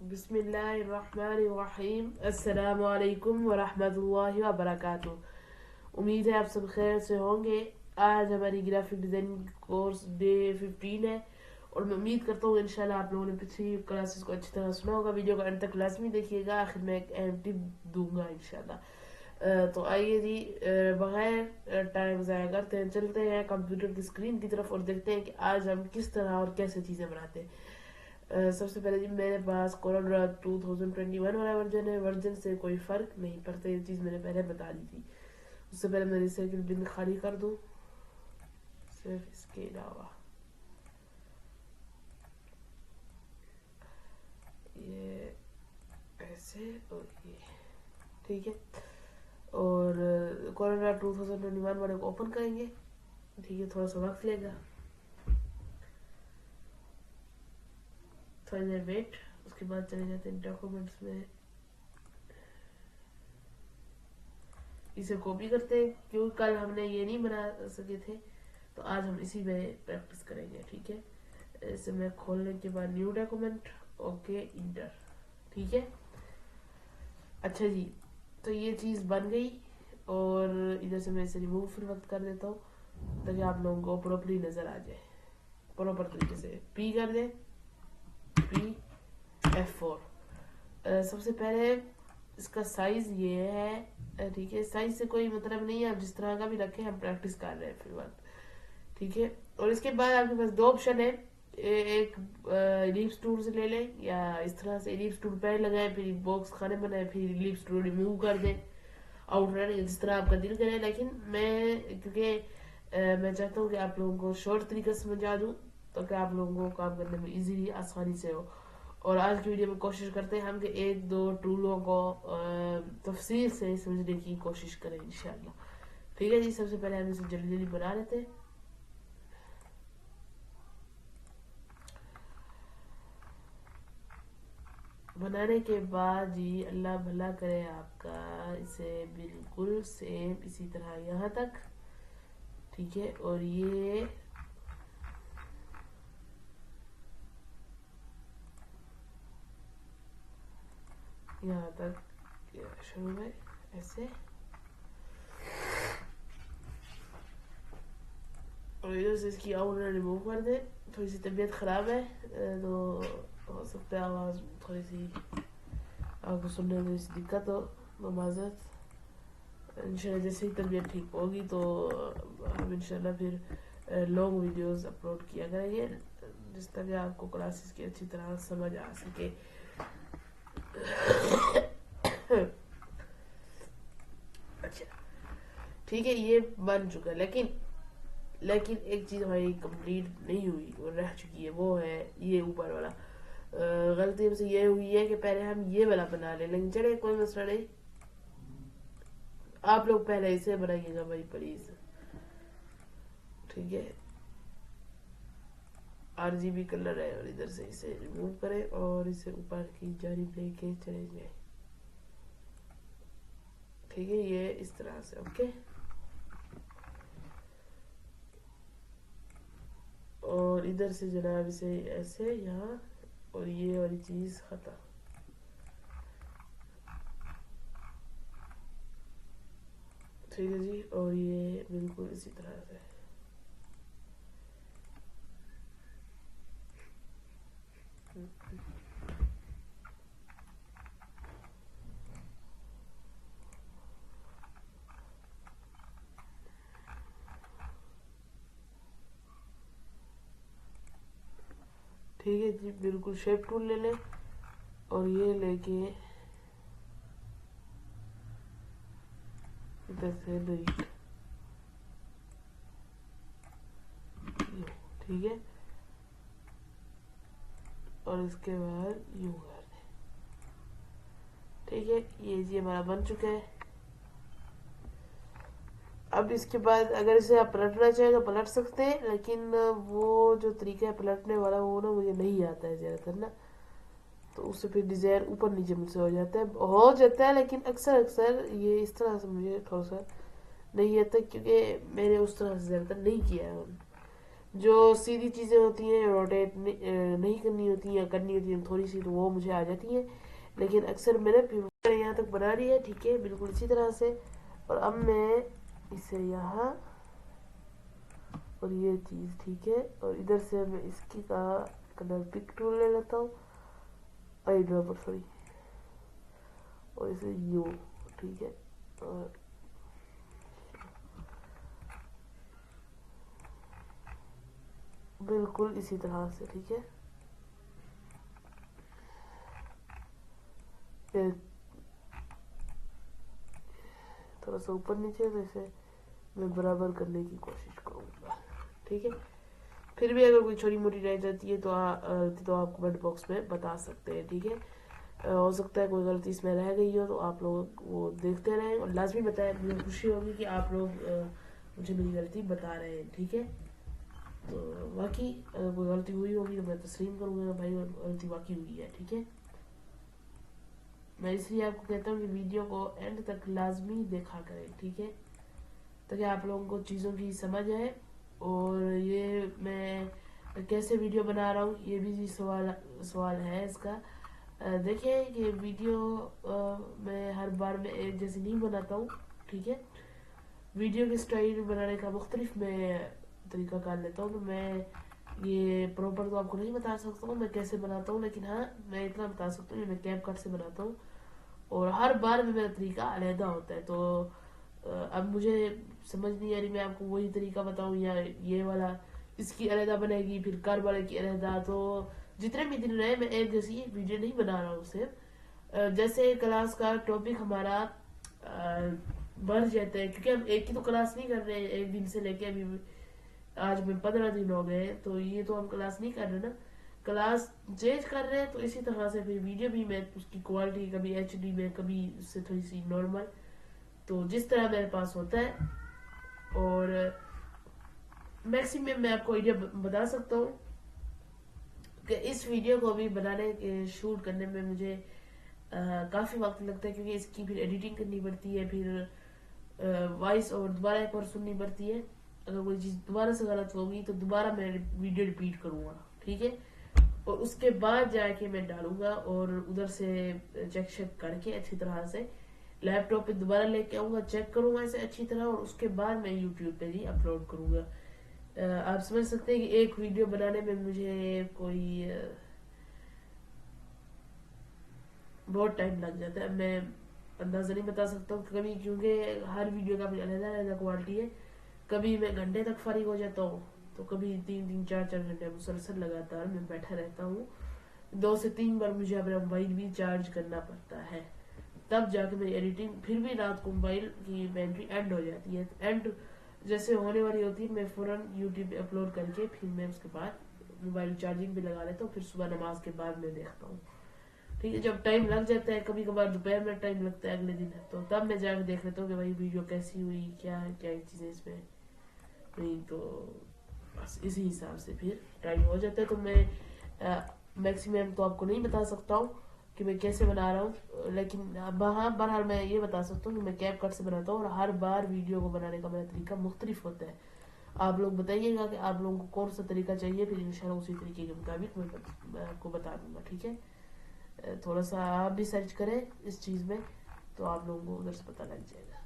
बिस्मिल्लाहिर्रहमानिर्रहीम। अस्सलामु अलैकुम वरहमतुल्लाहि वबरकातुहू। उम्मीद है आप सब खैर से होंगे। आज हमारी ग्राफिक डिज़ाइनिंग कोर्स डे 15 है और मैं उम्मीद करता हूँ इंशाल्लाह आप लोगों ने पिछली क्लासेस को अच्छी तरह सुना होगा। वीडियो का अंत तक लाजमी देखिएगा, आखिर में एक अहम टिप दूंगा इंशाल्लाह। तो आइए जी, बगैर टाइम ज़ाया करते हैं, चलते हैं कंप्यूटर की स्क्रीन की तरफ और देखते हैं कि आज हम किस तरह और कैसे चीज़ें बनाते हैं। सबसे पहले जी मेरे पास कोरोड्रा 2021 वाला वर्जन है। वर्जन से कोई फ़र्क नहीं पड़ता, ये चीज़ मैंने पहले बता दी थी। उससे पहले मैं रिसाइकिल बिन खाली कर दूँ सिर्फ इसके अलावा। ये ऐसे और ये ठीक है। और कोरोड्रा 2021 वाले को ओपन करेंगे। ठीक है, थोड़ा सा वक्त लेगा, थोड़ी देर वेट। उसके बाद चले जाते हैं डॉक्यूमेंट्स में, इसे कॉपी करते हैं क्योंकि कल हमने ये नहीं बना सके थे, तो आज हम इसी में प्रैक्टिस करेंगे। ठीक है, इसे मैं खोलने के बाद न्यू डॉक्यूमेंट, ओके इंटर। ठीक है, अच्छा जी, तो ये चीज़ बन गई और इधर से मैं इसे रिमूव फिर वक्त कर देता हूँ ताकि आप लोगों को प्रॉपरली नज़र आ जाए, प्रॉपर तरीके से। पी कर दें, पी F4। सबसे पहले इसका साइज ये है। ठीक है, साइज से कोई मतलब नहीं है, आप जिस तरह का भी रखें, हम प्रैक्टिस कर रहे हैं फिलहाल। ठीक है, और इसके बाद आपके पास दो ऑप्शन है। एक इलिप्स टूल से ले लें या इस तरह से इलिप्स टूल पहले लगाएं, फिर बॉक्स खाने बनाए, फिर इलिप्स टूल रिमूव कर दें, आउटलाइन जिस तरह आपका दिल करे। लेकिन मैं क्योंकि मैं चाहता हूँ कि आप लोगों को शॉर्ट तरीके से समझा दूँ ताकि आप लोगों को काम करने में इजीली आसानी से हो। और आज की वीडियो में कोशिश करते हैं हम कि एक दो टूलों को तफसील से समझने की कोशिश करें इंशाल्लाह। ठीक है जी, सबसे पहले हम इसे जल्दी जल्दी बना लेते हैं। बनाने के बाद जी अल्लाह भला करे आपका, इसे बिल्कुल सेम इसी तरह यहाँ तक। ठीक है, और ये यहाँ तक शुरू में ऐसे, और इधर से इसकी आउटलाइन रिमूव कर दे। थोड़ी सी तबीयत ख़राब है तो हो सकता है आवाज़ थोड़ी सी आपको सुनने में थोड़ी सी दिक्कत हो, तो माजरत। इंशाल्लाह जैसे ही तबीयत ठीक होगी तो हम इंशाल्लाह फिर लॉन्ग वीडियोस अपलोड किया करेंगे जिस तरह आपको क्लासेस की अच्छी तरह समझ आ सके। अच्छा ठीक है, ये बन चुका है, लेकिन एक चीज़ हमारी कंप्लीट नहीं हुई और रह चुकी है, वो है ये ऊपर वाला। गलती हमसे ये हुई है कि पहले हम ये वाला बना लें, लेकिन चले कोई मसला नहीं, आप लोग पहले इसे बनाइएगा भाई प्लीज। ठीक है, RGB कलर है और इधर से इसे रिमूव करें और इसे ऊपर की जानिब लेके चले जाए। ठीक है, ये इस तरह से ओके। और इधर से जनाब इसे ऐसे यहाँ, और ये वाली चीज़ खत्म। ठीक है जी, और ये बिल्कुल इसी तरह से। ठीक है जी, बिल्कुल शेप टूल ले लें और ये लेके इधर से डिलीट। ठीक है, और इसके बाद यूं कर दें। ठीक है, ये जी हमारा बन चुका है। अब इसके बाद अगर इसे आप पलटना चाहें तो पलट सकते हैं, लेकिन वो जो तरीका है पलटने वाला वो ना मुझे नहीं आता है ज़्यादातर ना, तो उससे फिर डिज़ाइन ऊपर नीचे मुझसे हो जाता है, लेकिन अक्सर ये इस तरह से मुझे थोड़ा सा नहीं आता क्योंकि मैंने उस तरह से ज़्यादातर नहीं किया है। जो सीधी चीज़ें होती हैं रोटेट नहीं करनी होती या करनी होती हैं थोड़ी सी, तो वो मुझे आ जाती हैं। लेकिन अक्सर मैंने फिर यहाँ तक बना ली है, ठीक है, बिल्कुल इसी तरह से। और अब मैं इसे यहाँ, और ये चीज़ ठीक है, और इधर से मैं इसकी का कलर पिक टूल ले लेता हूँ, आई ड्रॉपर सॉरी, और इसे यू, ठीक है, और बिल्कुल इसी तरह से, ठीक है। ये थोड़ा सा ऊपर नीचे, तो इसे मैं बराबर करने की कोशिश करूँगा, ठीक है। फिर भी अगर कोई छोटी मोटी रह जाती है तो आप कमेंट बॉक्स में बता सकते हैं, ठीक है। हो सकता है कोई गलती इसमें रह गई हो, तो आप लोग वो देखते रहें और लाजमी बताएं। मुझे खुशी होगी कि आप लोग मुझे मेरी गलती बता रहे हैं, ठीक है। तो बाकी अगर कोई गलती हुई होगी तो मैं तस्लीम करूँगा भाई, गलती बाकी हुई है, ठीक है। मैं इसलिए आपको कहता हूँ कि वीडियो को एंड तक लाजमी देखा करें, ठीक है, ताकि आप लोगों को चीज़ों की समझ आए। और ये मैं कैसे वीडियो बना रहा हूँ, ये भी सवाल सवाल है इसका। देखिए कि वीडियो मैं हर बार में एक जैसी नहीं बनाता हूँ, ठीक है। वीडियो की स्टाइल बनाने का मुख्तलिफ मैं तरीका कर लेता हूँ। तो मैं ये प्रॉपर तो आपको नहीं बता सकता हूँ मैं कैसे बनाता हूँ, लेकिन हाँ मैं इतना बता सकता हूँ कि मैं कैप कट से बनाता हूँ, और हर बार में मेरा तरीका अलहदा होता है। तो अब मुझे समझ नहीं आ रही मैं आपको वही तरीका बताऊँ या ये वाला इसकी अलहदा बनेगी फिर कर वाले की अलहदा। तो जितने भी दिन रहे मैं एक जैसी वीडियो नहीं बना रहा हूँ सिर्फ। जैसे क्लास का टॉपिक हमारा बढ़ जाता है, क्योंकि हम एक ही तो क्लास नहीं कर रहे हैं एक दिन से लेके अभी आज में 15 दिन हो गए, तो ये तो हम क्लास नहीं कर रहे ना, क्लास चेंज कर रहे हैं। तो इसी तरह से फिर वीडियो भी मैं उसकी क्वालिटी कभी HD में, कभी उससे थोड़ी सी नॉर्मल, तो जिस तरह मेरे पास होता है। और मैक्सिमम मैं आपको आइडिया बता सकता हूँ कि इस वीडियो को अभी बनाने के शूट करने में मुझे काफ़ी वक्त लगता है, क्योंकि इसकी फिर एडिटिंग करनी पड़ती है, फिर वॉइस और दोबारा एक बार सुननी पड़ती है। अगर कोई चीज़ दोबारा से गलत होगी तो दोबारा मैं वीडियो रिपीट करूँगा, ठीक है, और उसके बाद जाके मैं डालूंगा, और उधर से चेक चेक करके अच्छी तरह से लैपटॉप पे दोबारा लेके आऊँगा, चेक करूँगा इसे अच्छी तरह, और उसके बाद मैं यूट्यूब पे ही अपलोड करूँगा। आप समझ सकते हैं कि एक वीडियो बनाने में मुझे कोई बहुत टाइम लग जाता है। मैं अंदाज़ा नहीं बता सकता हूँ कभी, क्योंकि हर वीडियो का अपनी अलग अलग क्वालिटी है। कभी मैं घंटे तक फारिग हो जाता हूँ, तो कभी 3-3 4-4 घंटे मुसलसल लगातार मैं बैठा रहता हूँ। 2 से 3 बार मुझे अपना मोबाइल भी चार्ज करना पड़ता है, तब जाके मेरी एडिटिंग, फिर भी रात को मोबाइल की बैटरी एंड हो जाती है। एंड जैसे होने वाली होती है मैं फ़ौरन यूट्यूब पे अपलोड करके फिर मैं उसके बाद मोबाइल चार्जिंग भी लगा लेता हूँ, फिर सुबह नमाज के बाद मैं देखता हूँ, ठीक है। जब टाइम लग जाता है, कभी कभार दोपहर में टाइम लगता है अगले दिन, तो तब मैं जाकर देख लेता हूँ कि भाई वीडियो कैसी हुई, क्या है, क्या चीज़ें इसमें नहीं, तो बस इसी हिसाब से फिर टाइम हो जाता है। तो मैं मैक्सिमम तो आपको नहीं बता सकता हूँ कि मैं कैसे बना रहा हूँ, लेकिन हाँ बहरहाल मैं ये बता सकता हूँ कि मैं कैप कट से बनाता हूँ, और हर बार वीडियो को बनाने का मेरा तरीका मुख्तलिफ होता है। आप लोग बताइएगा कि आप लोगों को कौन सा तरीका चाहिए, फिर इंशाल्लाह उसी तरीके के मुताबिक मैं आपको बता दूंगा, ठीक है। थोड़ा सा आप भी सर्च करें इस चीज़ में, तो आप लोगों को उधर से पता लग जाएगा,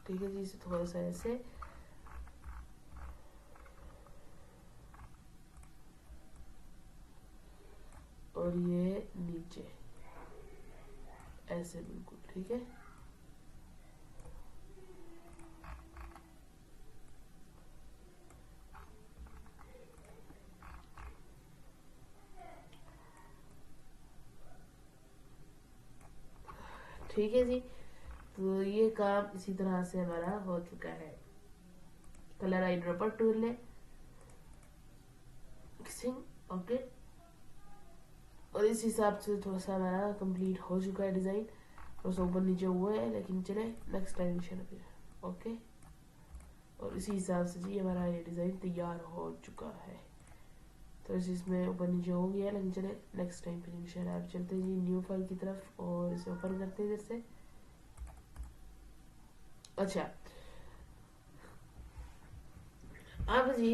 ठीक है जी। इसे थोड़ा सा ऐसे, और ये नीचे ऐसे बिल्कुल, ठीक है। ठीक है जी, तो ये काम इसी तरह से हमारा हो चुका है। कलर आई ड्रॉपर टूल ले मिक्सिंग, ओके, और इस हिसाब से थोड़ा सा हमारा कंप्लीट हो चुका है डिज़ाइन। थोड़ा सा ऊपर नीचे हुआ है, लेकिन चले नेक्स्ट डायमेंशन फिर, ओके। और इसी हिसाब से जी हमारा ये डिज़ाइन तैयार हो चुका है। तो इसमें ऊपर नीचे हो गया, लेकिन चले नेक्स्ट टाइम फिर इंशाल्लाह आप चलते जी न्यू फाइल की तरफ, और इसे ओपन करते हैं इधर से, अच्छा, अब जी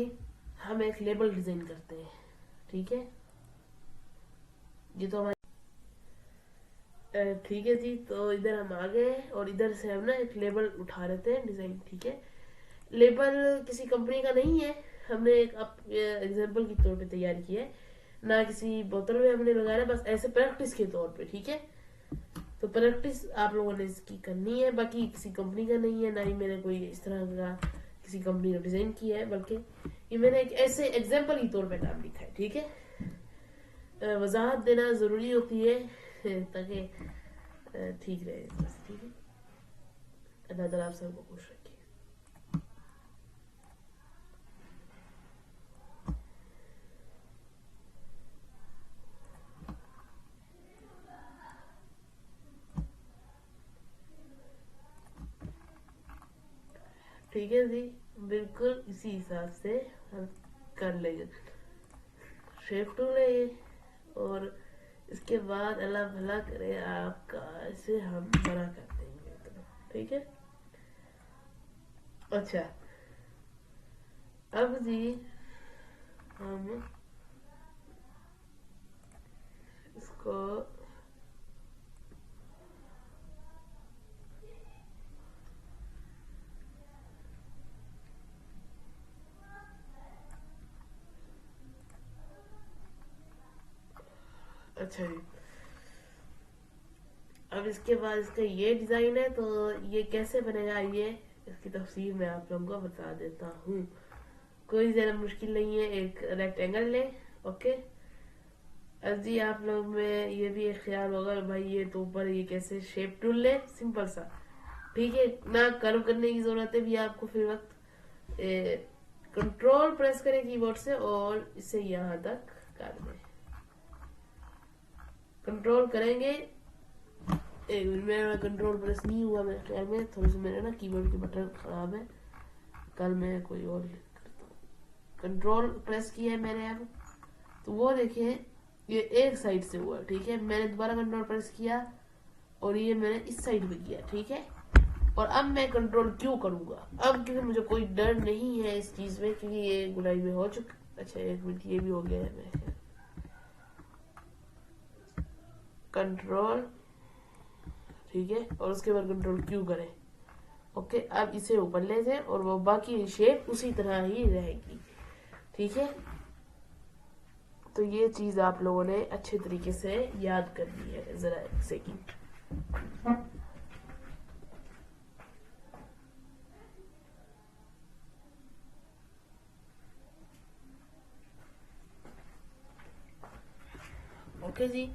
हम एक लेबल डिजाइन करते हैं, ठीक है। ये तो हमारे ठीक है जी। तो इधर हम आ गए और इधर से हम ना एक लेबल उठा लेते हैं डिजाइन, ठीक है। लेबल किसी कंपनी का नहीं है, हमने एक एग्जांपल के तौर पे तैयार किया है, ना किसी बोतल में हमने लगाया, बस ऐसे प्रैक्टिस के तौर पे, ठीक है। तो प्रैक्टिस आप लोगों ने इसकी करनी है, बाकी किसी कंपनी का नहीं है, ना ही मैंने कोई इस तरह का किसी कंपनी का डिजाइन किया है, बल्कि ये मैंने एक ऐसे एग्जांपल के तौर पे नाम लिखा है, ठीक है। वजाहत देना जरूरी होती है ताकि ठीक रहे, बस, ठीक है। अल्लाह ताला आप सबको खुश रखे। ठीक है जी, बिल्कुल इसी हिसाब से हम कर लेंगे। शेप टूल है ये, और इसके बाद अल्लाह भला करे आपका, इसे हम बड़ा कर देंगे इतना, ठीक है। अच्छा, अब जी हम इसको अच्छा जी, अब इसके बाद इसका ये डिजाइन है, तो ये कैसे बनेगा, ये इसकी तफसीर मैं आप लोगों को बता देता हूँ। कोई ज्यादा मुश्किल नहीं है, एक रेक्टेंगल ले, ओके। अब जी आप लोग में ये भी एक ख्याल होगा, भाई ये तो ऊपर ये कैसे, शेप टूल ले सिंपल सा, ठीक है ना, कर्व करने की जरूरत है भी आपको, फिर वक्त कंट्रोल प्रेस करें कीबोर्ड से और इसे यहाँ तक कर दें। कंट्रोल करेंगे, एक मिनट, मेरा कंट्रोल प्रेस नहीं हुआ मेरे ख्याल में, थोड़ी सी मेरे ना कीबोर्ड के बटन खराब है, कल मैं कोई और करता हूँ। कंट्रोल प्रेस किया है मैंने अब, तो वो देखिए ये एक साइड से हुआ, ठीक है। मैंने दोबारा कंट्रोल प्रेस किया और ये मैंने इस साइड पे किया, ठीक है। और अब मैं कंट्रोल क्यों करूंगा, अब क्योंकि मुझे कोई डर नहीं है इस चीज में, क्योंकि ये गुलाई में हो चुका। अच्छा एक मिनट, ये भी हो गया है मेरे ख्याल। कंट्रोल, ठीक है, और उसके बाद कंट्रोल क्यू करें, ओके। अब इसे ऊपर ले जाए और वो बाकी शेप उसी तरह ही रहेगी, ठीक है। तो ये चीज आप लोगों ने अच्छे तरीके से याद करनी है, जरा एक सेकंड। ओके जी,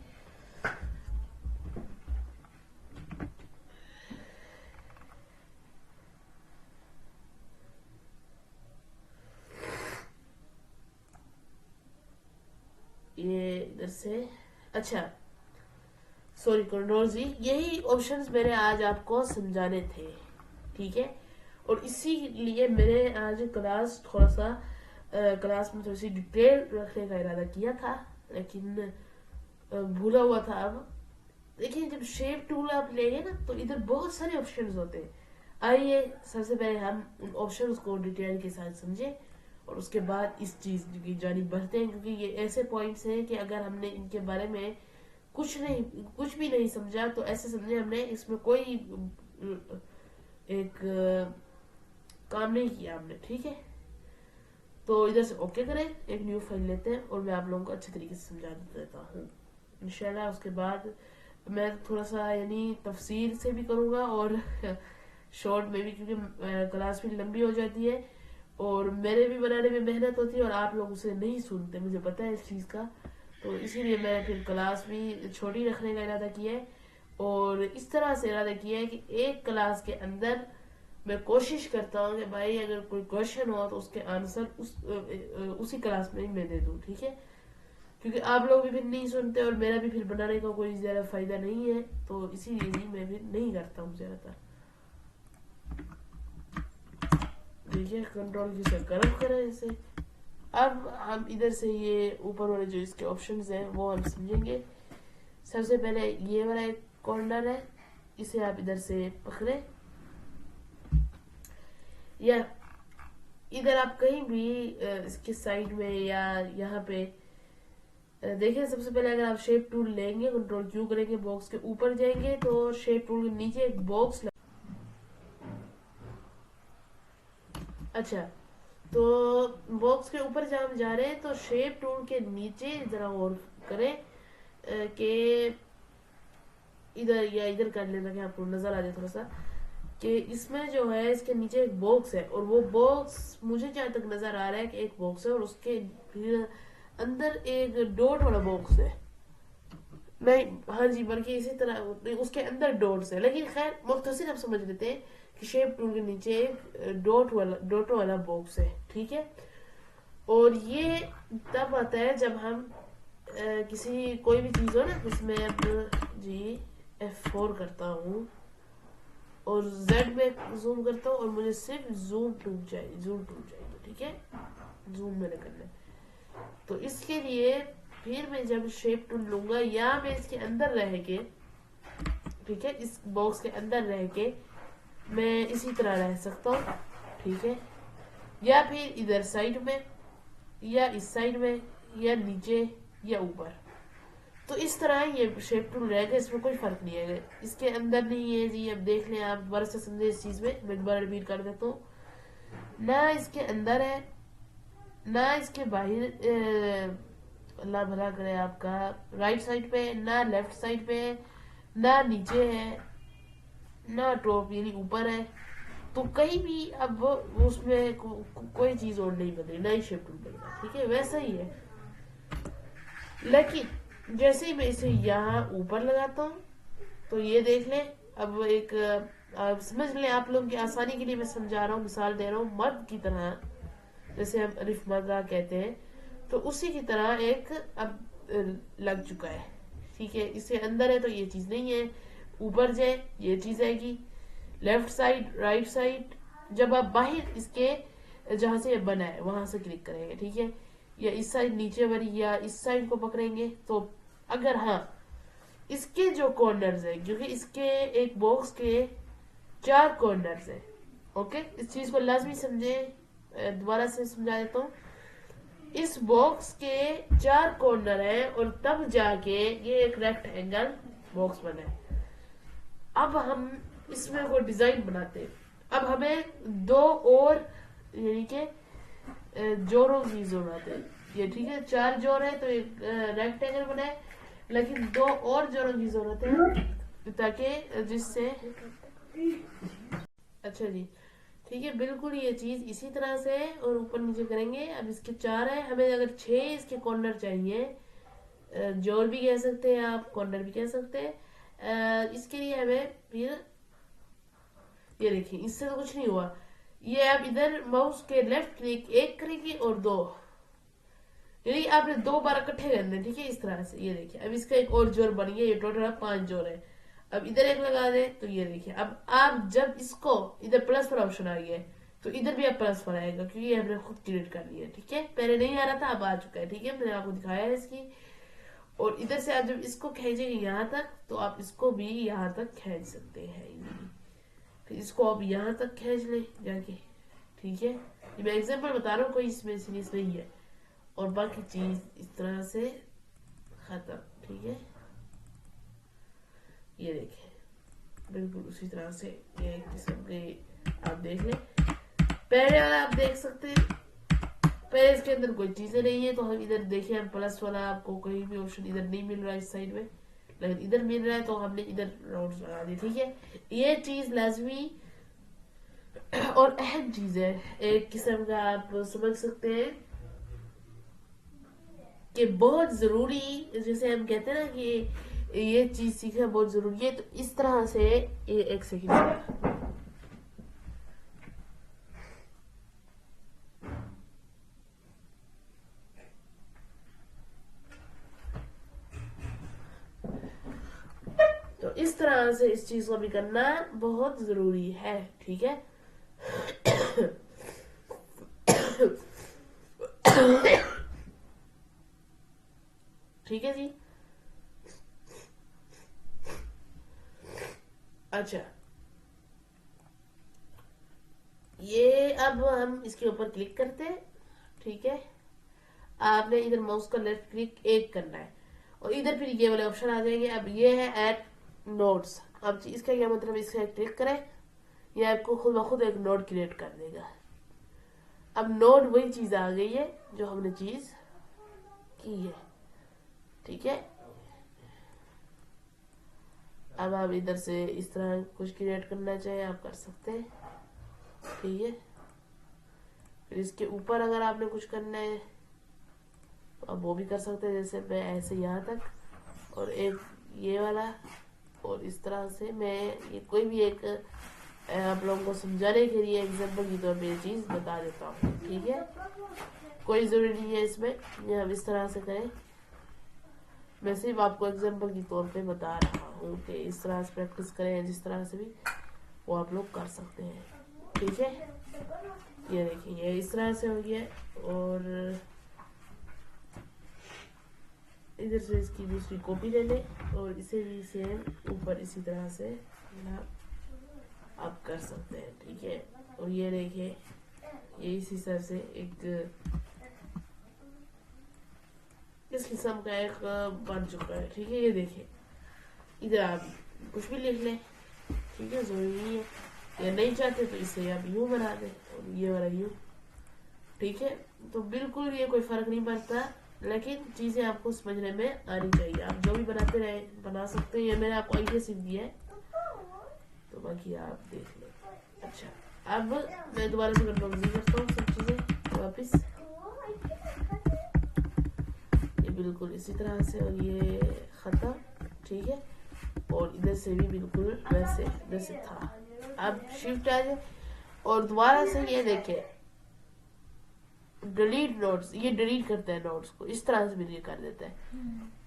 ये इधर से, अच्छा सॉरी कंट्रोल जी, यही ऑप्शंस मेरे आज आपको समझाने थे, ठीक है। और इसीलिए मैंने आज क्लास थोड़ा सा क्लास में थोड़ी सी डिटेल रखने का इरादा किया था, लेकिन भूला हुआ था। अब देखिए, जब शेप टूल आप लेंगे ना, तो इधर बहुत सारे ऑप्शंस होते हैं। आइए सबसे पहले हम उन ऑप्शंस को डिटेल के साथ समझे और उसके बाद इस चीज की जानिब बढ़ते हैं, क्योंकि ये ऐसे पॉइंट्स हैं कि अगर हमने इनके बारे में कुछ भी नहीं समझा, तो ऐसे समझे हमने इसमें कोई एक काम नहीं किया हमने, ठीक है। तो इधर से ओके करें, एक न्यू फाइल लेते हैं और मैं आप लोगों को अच्छे तरीके से समझा देता हूँ इंशाल्लाह। उसके बाद मैं थोड़ा सा यानी तफसील से भी करूँगा और शॉर्ट में भी, क्योंकि क्लास भी लंबी हो जाती है और मेरे भी बनाने में मेहनत होती है और आप लोग उसे नहीं सुनते, मुझे पता है इस चीज़ का। तो इसीलिए मैंने फिर क्लास भी छोटी रखने का इरादा किया है और इस तरह से इरादा किया है कि एक क्लास के अंदर मैं कोशिश करता हूँ कि भाई अगर कोई क्वेश्चन हो तो उसके आंसर उसी क्लास में ही मैं दे दूँ, ठीक है। क्योंकि आप लोग भी फिर नहीं सुनते और मेरा भी फिर बनाने का कोई ज्यादा फायदा नहीं है, तो इसीलिए ही मैं फिर नहीं करता हूँ ज्यादातर, ठीक है। कंट्रोल की से गर्म करें इसे। अब हम इधर से ये ऊपर वाले जो इसके ऑप्शंस हैं वो हम समझेंगे। सबसे पहले ये वाला एक कॉर्नर है, इसे आप इधर से पकड़े या इधर आप कहीं भी इसके साइड में या यहाँ पे देखिए, सबसे पहले अगर आप शेप टूल लेंगे, कंट्रोल क्यू करेंगे, बॉक्स के ऊपर जाएंगे तो शेप टूल के नीचे एक बॉक्स अच्छा, तो बॉक्स के ऊपर जब हम जा रहे हैं तो शेप टूल के नीचे जरा और करें कि इधर या इधर कर लेना कि आपको नजर आ जाए थोड़ा सा, कि इसमें जो है इसके नीचे एक बॉक्स है, और वो बॉक्स मुझे जहां तक नजर आ रहा है कि एक बॉक्स है और उसके फिर अंदर एक डॉट वाला बॉक्स है। नहीं, हाँ जी, बल्कि इसी तरह नहीं, उसके अंदर डॉट्स है, लेकिन खैर मुख्तसर आप समझ लेते हैं कि शेप टूल के नीचे एक डॉटों वाला बॉक्स है, ठीक है। और ये तब आता है जब हम किसी कोई भी चीज हो ना, जिसमें अब जी F4 करता हूँ और Z में जूम करता हूँ और मुझे सिर्फ जूम टूल चाहिए, ठीक है, जूम मैंने करना है। तो इसके लिए फिर मैं जब शेप टूल लूंगा, या मैं इसके अंदर रह के, ठीक है, इस बॉक्स के अंदर रह के मैं इसी तरह रह सकता हूँ, ठीक है, या फिर इधर साइड में, या इस साइड में, या नीचे, या ऊपर। तो इस तरह ये शेप टूल रहेगा, इसमें कोई फर्क नहीं है, इसके अंदर नहीं है जी। अब देख लें आप, दोबारा से समझे इस चीज में, मैं दोबारा रिपीट कर देता हूँ, ना इसके अंदर है ना इसके बाहर, अल्लाह भला करे आपका, राइट साइड पे, ना लेफ्ट साइड पे है, ना नीचे है, ना टॉप यानी ऊपर है। तो कहीं भी अब उसमें कोई चीज और नहीं बदली, ना ही शेप टूल बदला, ठीक है, वैसा ही है। लेकिन जैसे ही मैं इसे यहाँ ऊपर लगाता हूँ तो ये देख लें, अब एक समझ लें, आप लोगों की आसानी के लिए मैं समझा रहा हूँ, मिसाल दे रहा हूँ, मर्द की तरह, जैसे हम अलिफ मर्दा कहते हैं, तो उसी की तरह एक अब लग चुका है, ठीक है। इससे अंदर है तो ये चीज नहीं है, ऊपर जाए ये चीज आएगी, लेफ्ट साइड, राइट साइड। जब आप बाहर इसके जहां से बना है वहां से क्लिक करेंगे, ठीक है, या इस साइड नीचे वाली या इस साइड को पकड़ेंगे, तो अगर हाँ इसके जो कॉर्नर्स है, क्योंकि इसके एक बॉक्स के 4 कॉर्नर्स है, ओके, इस चीज को लाजमी समझे, दोबारा से समझा देता हूँ। इस बॉक्स के 4 कॉर्नर है और तब जाके ये एक रेक्टेंगल बॉक्स बना है। अब हम इसमें वो डिजाइन बनाते हैं। अब हमें 2 और यानी कि जोरों की जरूरत है, ये ठीक है, 4 जोर है तो एक रेक्टेंगल बनाए, लेकिन 2 और जोरों की जरूरत है ताकि जिससे, अच्छा जी, ठीक है, बिल्कुल ये चीज इसी तरह से और ऊपर नीचे करेंगे। अब इसके 4 है, हमें अगर 6 इसके कॉर्नर चाहिए, जोर भी कह सकते हैं आप, कॉर्नर भी कह सकते हैं, इसके लिए हमें फिर ये देखिए, इससे तो कुछ नहीं हुआ, ये आप इधर माउस के लेफ्ट क्लिक एक करेंगे और 2, यानी आपने 2 बार इकट्ठे करने, ठीक है, इस तरह से। ये देखिए, अब इसका एक और जोर बन गया, ये टोटल 5 जोर है। अब इधर एक लगा दे तो ये देखिए, अब आप जब इसको इधर प्लस वाला ऑप्शन आ गया है तो इधर भी आप प्लस वाला आएगा, क्योंकि ये हमने खुद क्रिएट कर लिया है, ठीक है, पहले नहीं आ रहा था, अब आ चुका है, ठीक है, मैंने आपको दिखाया है इसकी। और इधर से आप जब इसको खींचेंगे यहाँ तक तो आप इसको भी यहाँ तक खींच सकते हैं, फिर इसको आप यहाँ तक खींच ले जाके, ठीक है। ये मैं एग्जाम्पल बता रहा हूँ, कोई इसमें सीरीज नहीं है, और बाकी चीज इस तरह से खत्म, ठीक है। ये देखें, बिल्कुल उसी तरह से ये एक किस्म के आप देख लें, पहले वाला आप देख सकते हैं, पहले इसके अंदर कोई चीजें नहीं है, तो हम इधर देखें, हम प्लस वाला आपको कहीं भी ऑप्शन इधर नहीं मिल रहा है इस साइड में, लेकिन इधर मिल रहा है तो हमने इधर राउंड लगा दी, ठीक है। ये चीज लाजमी और अहम चीज है, एक किस्म का आप समझ सकते हैं कि बहुत जरूरी, जैसे हम कहते हैं ना कि ये चीज सीखना बहुत जरूरी है, तो इस तरह से ये एक सेकंड, तो इस तरह से इस चीज को भी करना बहुत जरूरी है, ठीक है। ठीक है जी। अच्छा, ये अब हम इसके ऊपर क्लिक करते हैं। ठीक है, आपने इधर माउस का लेफ्ट क्लिक एक करना है और इधर फिर ये वाले ऑप्शन आ जाएंगे। अब ये है ऐड नोट्स। अब इसका क्या मतलब, इसका क्लिक करें, ये आपको खुद ब खुद एक नोट क्रिएट कर देगा। अब नोट वही चीज आ गई है जो हमने चीज की है। ठीक है, अब आप इधर से इस तरह कुछ क्रिएट करना चाहे आप कर सकते हैं। ठीक है, फिर इसके ऊपर अगर आपने कुछ करना है तो आप वो भी कर सकते हैं, जैसे मैं ऐसे यहाँ तक और एक ये वाला, और इस तरह से मैं ये कोई भी एक आप लोगों को समझाने के लिए एग्जाम्पल की तौर पे ये चीज बता देता हूँ। ठीक है, कोई जरूरी नहीं है इसमें ये हम इस तरह से करें, मैं सिर्फ आपको एग्जाम्पल के तौर पे बता रहा हूँ कि इस तरह से प्रैक्टिस करें, जिस तरह से भी वो आप लोग कर सकते हैं। ठीक है, ये देखिए ये इस तरह से हो गया, और इधर से इसकी दूसरी कॉपी ले लें और इसे भी सेम ऊपर इसी तरह से आप कर सकते हैं। ठीक है, और ये देखिए ये इस हिसाब से एक इस किस्म का एक बन चुका है। ठीक है, ये देखिए इधर आप कुछ भी लिख लें। ठीक है, जरूरी नहीं है, या नहीं चाहते तो इसे आप यूं बना दें और ये वाला यूं। ठीक है, तो बिल्कुल ये कोई फर्क नहीं पड़ता, लेकिन चीजें आपको समझने में आनी चाहिए। आप जो भी बनाते रहे बना सकते हैं, ये मैंने आपको आइडिया सिर्फ दिया है, तो बाकी आप देख लें। अच्छा, अब मैं दोबारा से कंट्रोल नहीं करता हूँ सब चीजें वापिस, ये बिल्कुल इसी तरह से, और ये खत्म। ठीक है, और इधर से भी बिल्कुल वैसे जैसे था। अब शिफ्ट आ जाए और दोबारा से ये देखें डिलीट नोट्स, ये डिलीट करता है नोट्स को, इस तरह से भी कर देता है।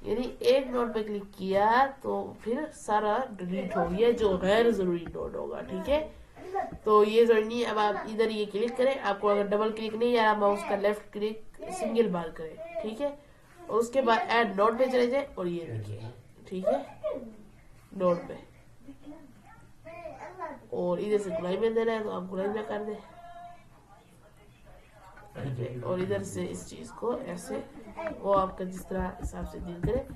यानी एक नोट पे क्लिक किया तो फिर सारा डिलीट हो गया जो गैर जरूरी नोट होगा। ठीक है, तो ये जरूरी नहीं। अब आप इधर ये क्लिक करें, आपको अगर डबल क्लिक नहीं या माउस का लेफ्ट क्लिक सिंगल बार करें। ठीक है, और उसके बाद ऐड नोट पे चले जाए और ये देखिए। ठीक है, नोट पे, और इधर से गुलाई में देना है तो आप गुलाई में कर दें। ठीक है, और इधर से इस चीज को ऐसे वो आपका जिस तरह हिसाब से दिल करे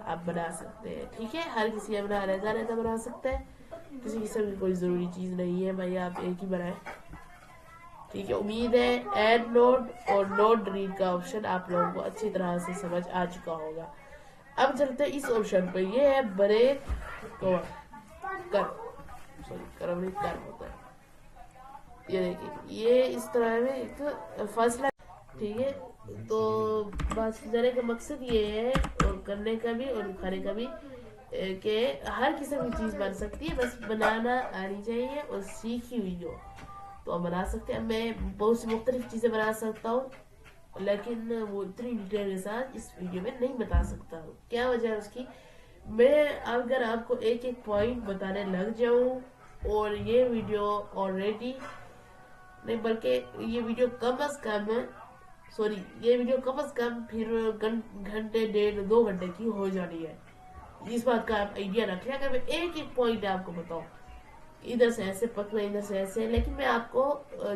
आप बना सकते हैं। ठीक है, हर किसी अपना रहता रहता बना सकता है, किसी किस्म की कोई जरूरी चीज नहीं है भाई, आप एक ही बनाए। ठीक है, उम्मीद है ऐड नोट और नोट डिलीट का ऑप्शन आप लोगों को अच्छी तरह से समझ आ चुका होगा। अब चलते हैं इस ऑप्शन पे, ये है ब्रेक कर, सॉरी कर होता है। ये देखिए ये इस तरह में एक फासला। ठीक है, तो बात जाने का मकसद ये है, और करने का भी और दिखाने का भी, कि हर किस्म की चीज बन सकती है, बस बनाना आनी चाहिए और सीखी हुई हो तो हम बना सकते हैं। मैं बहुत सी मुख्तलिफ चीजें बना सकता हूँ, लेकिन वो इतनी डिटेल के साथ इस वीडियो में नहीं बता सकता हूँ। क्या वजह है उसकी, मैं अगर आपको एक एक पॉइंट बताने लग जाऊं, और ये वीडियो ऑलरेडी नहीं बल्कि ये वीडियो कम अज कम फिर घंटे 1.5-2 घंटे की हो जानी है। इस बात का आप आइडिया रख लें। अगर मैं एक एक पॉइंट आपको बताऊं, इधर से ऐसे पकड़े इधर से ऐसे, लेकिन मैं आपको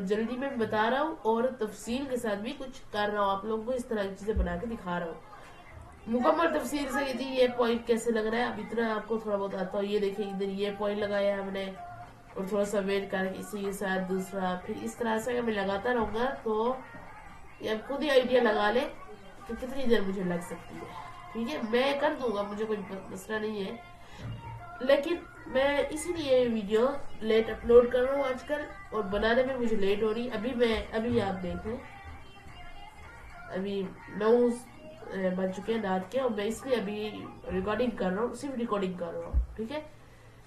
जल्दी में बता रहा हूँ और तफसील के साथ भी कुछ कर रहा हूँ, आप लोगों को इस तरह की चीजें बना के दिखा रहा हूँ मुकम्मल तफसील से। यदि ये पॉइंट कैसे लग रहा है अब इतना आपको थोड़ा बहुत आता हूँ। ये देखिए इधर ये पॉइंट लगाया हमने, और थोड़ा सा वेट करके इसी के साथ दूसरा, फिर इस तरह से अगर मैं लगाता रहूंगा तो ये आप खुद ही आइडिया लगा ले कि कितनी देर मुझे लग सकती है। ठीक है, मैं कर दूंगा, मुझे कोई मसला नहीं है, लेकिन मैं इसीलिए वीडियो लेट अपलोड कर रहा हूँ आजकल, और बनाने में मुझे लेट हो रही। अभी आप देखें अभी 9 बज चुके हैं रात के, और मैं इसलिए अभी रिकॉर्डिंग कर रहा हूँ, सिर्फ रिकॉर्डिंग कर रहा हूँ। ठीक है,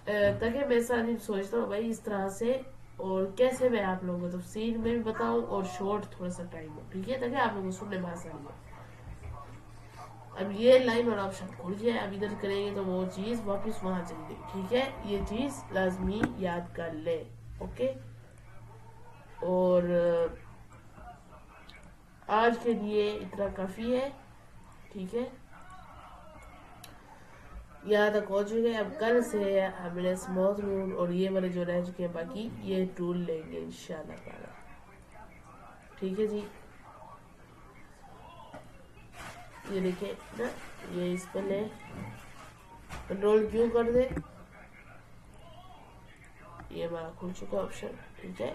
ताकि मैं सारी सोचता हूँ भाई इस तरह से और कैसे मैं आप लोगों को तफसील में भी बताऊँ और शॉर्ट थोड़ा सा टाइम हो। ठीक है, ताकि आप लोगों को सुनने में आसानी हो। अब ये लाइन वाला ऑप्शन खुल गया, अब इधर करेंगे तो वो चीज वापस वहां चली गई। ठीक है, ये चीज लाजमी याद कर ले। ओके, और आज के लिए इतना काफी है। ठीक है, यहाँ तक हो चुके। अब कल से हमने स्मूथ रूल और ये वाले जो रह चुके हैं बाकी, ये टूल लेंगे इंशाल्लाह ताला। ठीक है जी, ये देखिए ना, ये इस पर ले कंट्रोल क्यों कर दे, ये हमारा खुल चुका ऑप्शन। ठीक है,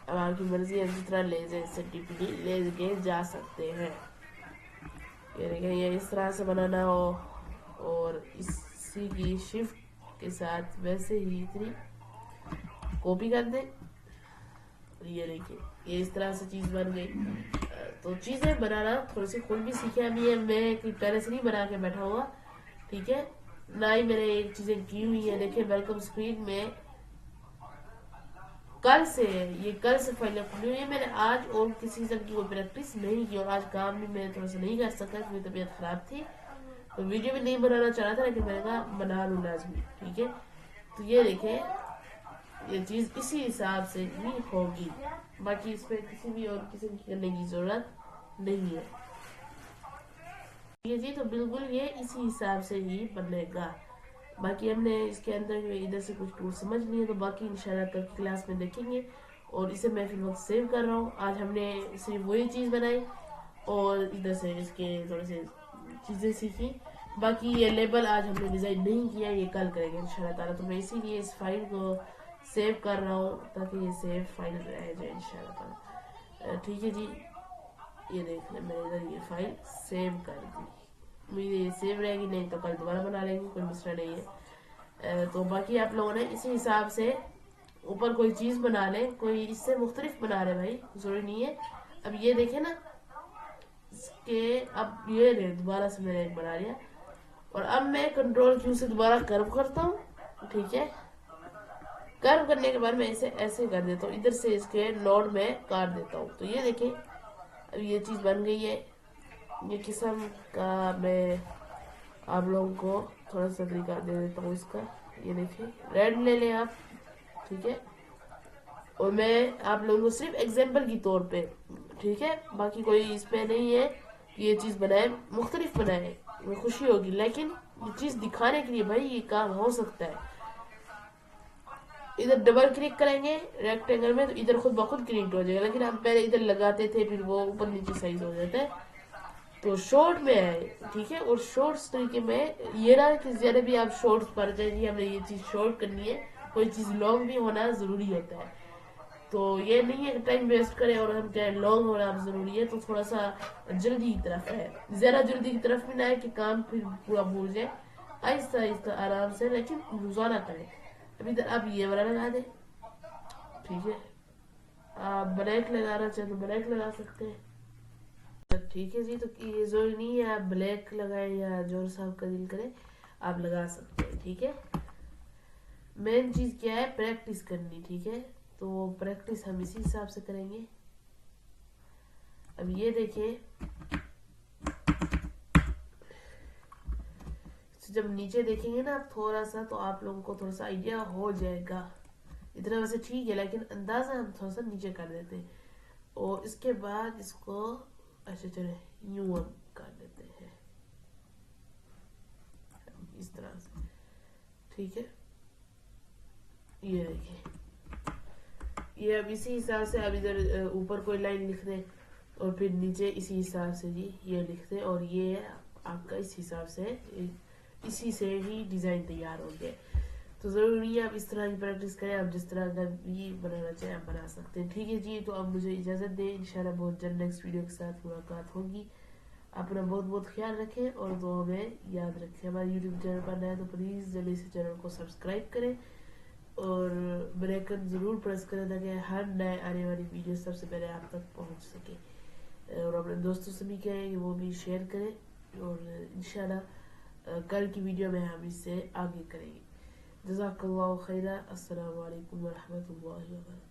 अब आपकी मर्जी है जितना ले से टीपी ले के जा सकते हैं। ये देखिए, ये इस तरह से बनाना हो और इसी की शिफ्ट के साथ वैसे ही इतनी कॉपी कर दे। ये देखिए, ये इस तरह से चीज बन गई। तो चीजें बनाना थोड़ी सी खुद भी सीखे अभी है, मैं पहले से नहीं बना के बैठा हुआ। ठीक है, ना ही मैंने एक चीजें की हुई है। देखिए वेलकम स्क्रीन में कल से, ये कल से फाइल खुली हुई है। मैंने आज और किसी तरह की कोई प्रैक्टिस नहीं की और आज काम भी मैं थोड़ा सा नहीं कर सका क्योंकि तबीयत खराब थी, तो वीडियो भी नहीं बनाना चाह रहा था, लेकिन मैंने कहा बना लूँ लाजमी। ठीक है, तो ये देखें, ये चीज इसी हिसाब से ही होगी, बाकी इसमें किसी भी और किस्म की करने की जरूरत नहीं है। ये जी, तो बिल्कुल ये इसी हिसाब से ही बनेगा। बाकी हमने इसके अंदर इधर से कुछ टूल समझ लिए, तो बाकी इंशाल्लाह कल की क्लास में देखेंगे। और इसे मैं फिर वक्त सेव कर रहा हूँ। आज हमने सिर्फ वही चीज़ बनाई और इधर से इसके थोड़े से चीज़ें सीखी। बाकी ये लेबल आज हमने डिज़ाइन नहीं किया, ये कल करेंगे इंशाल्लाह ताला। तो मैं इसीलिए इस फाइल को सेव कर रहा हूँ ताकि ये सेव फाइल रह जाए इंशाल्लाह ताला। ठीक है जी, ये देख लें, मैंने इधर ये फाइल सेव कर दी। उम्मीद है ये सेव रहेगी, नहीं तो कल दोबारा बना लेंगे, कोई मसला नहीं है। तो बाकी आप लोगों ने इसी हिसाब से ऊपर कोई चीज़ बना लें, कोई इससे मुख्तलिफ बना रहे भाई, जरूरी नहीं है। अब ये देखे ना, इसके अब ये दोबारा से मैंने एक बना लिया और अब मैं कंट्रोल क्यू से दोबारा कर्व करता हूँ। ठीक है, कर्व करने के बाद मैं इसे ऐसे कर देता हूँ, इधर से इसके नोड में काट देता हूँ। तो ये देखें, अब ये चीज़ बन गई है। ये किस्म का मैं आप लोगों को थोड़ा सा तरीका दे देता हूँ इसका। ये देखिए, रेड ले लें आप। ठीक है, और मैं आप लोगों को सिर्फ एग्जाम्पल की तौर पे, ठीक है, बाकी कोई इस पे नहीं है कि ये चीज़ बनाए, मुख्तलिफ बनाए, मुझे खुशी होगी, लेकिन ये चीज़ दिखाने के लिए भाई ये काम हो सकता है। इधर डबल क्लिक करेंगे रेक्टेंगल में तो इधर खुद ब खुद क्लिक हो जाएगा, लेकिन हम पहले इधर लगाते थे, फिर वो ऊपर नीचे साइज हो जाता है। तो शॉर्ट में है, ठीक है, और शॉर्ट्स तरीके में ये ना कि ज्यादा भी आप शॉर्ट्स पढ़ जाए जी हमने ये चीज़ शॉर्ट करनी है, कोई चीज़ लॉन्ग भी होना ज़रूरी होता है। तो ये नहीं है कि टाइम वेस्ट करें और हम कहें लॉन्ग होना जरूरी है, तो थोड़ा सा जल्दी की तरफ है, ज्यादा जल्दी की तरफ भी ना है कि काम फिर पूरा भूल जाए। आहिस्ता आहिस्ता आराम से, लेकिन रोजाना करें। अभी तक आप ये वाला लगा दें। ठीक है, आप ब्लैक लगाना चाहें तो ब्लैक लगा सकते हैं। ठीक है जी, तो ये जरूरी नहीं है आप ब्लैक लगाएं या जोर साहब का दिल करे, आप लगा सकते हैं। ठीक है, मेन चीज क्या है, प्रैक्टिस करनी। ठीक है, तो प्रैक्टिस हम इसी हिसाब से करेंगे। अब ये देखिए, जब नीचे देखेंगे ना थोड़ा सा, तो आप लोगों को थोड़ा सा आइडिया हो जाएगा। इतना वैसे ठीक है, लेकिन अंदाजा हम थोड़ा सा नीचे कर देते हैं और इसके बाद इसको अच्छा चले यूं हम कर देते हैं इस तरह से। ठीक है, ये देखिए, ये अब इसी हिसाब से अब इधर ऊपर कोई लाइन लिख दें और फिर नीचे इसी हिसाब से जी ये लिख दें, और ये आपका इस हिसाब से इसी से ही डिजाइन तैयार हो गया। तो जरूरी नहीं है आप इस तरह की प्रैक्टिस करें, आप जिस तरह का भी बनाना चाहें आप बना सकते हैं। ठीक है जी, तो अब मुझे इजाजत दें, इंशाल्लाह बहुत जल्द नेक्स्ट वीडियो के साथ मुलाकात होगी। अपना बहुत बहुत ख्याल रखें और तो हमें याद रखें। हमारे यूट्यूब चैनल पर नया तो प्लीज़ जल्दी से चैनल को सब्सक्राइब करें और बेल आइकन ज़रूर प्रेस करें ताकि हर नए आने वाली वीडियो सबसे पहले आप तक पहुंच सके। और अपने दोस्तों से भी कहें कि वो भी शेयर करें और इंशाल्लाह कल की वीडियो में हम इससे आगे करेंगे। जज़ाकल्लाहु खैरा। अस्सलामु अलैकुम व रहमतुल्लाहि व बरकातुहू।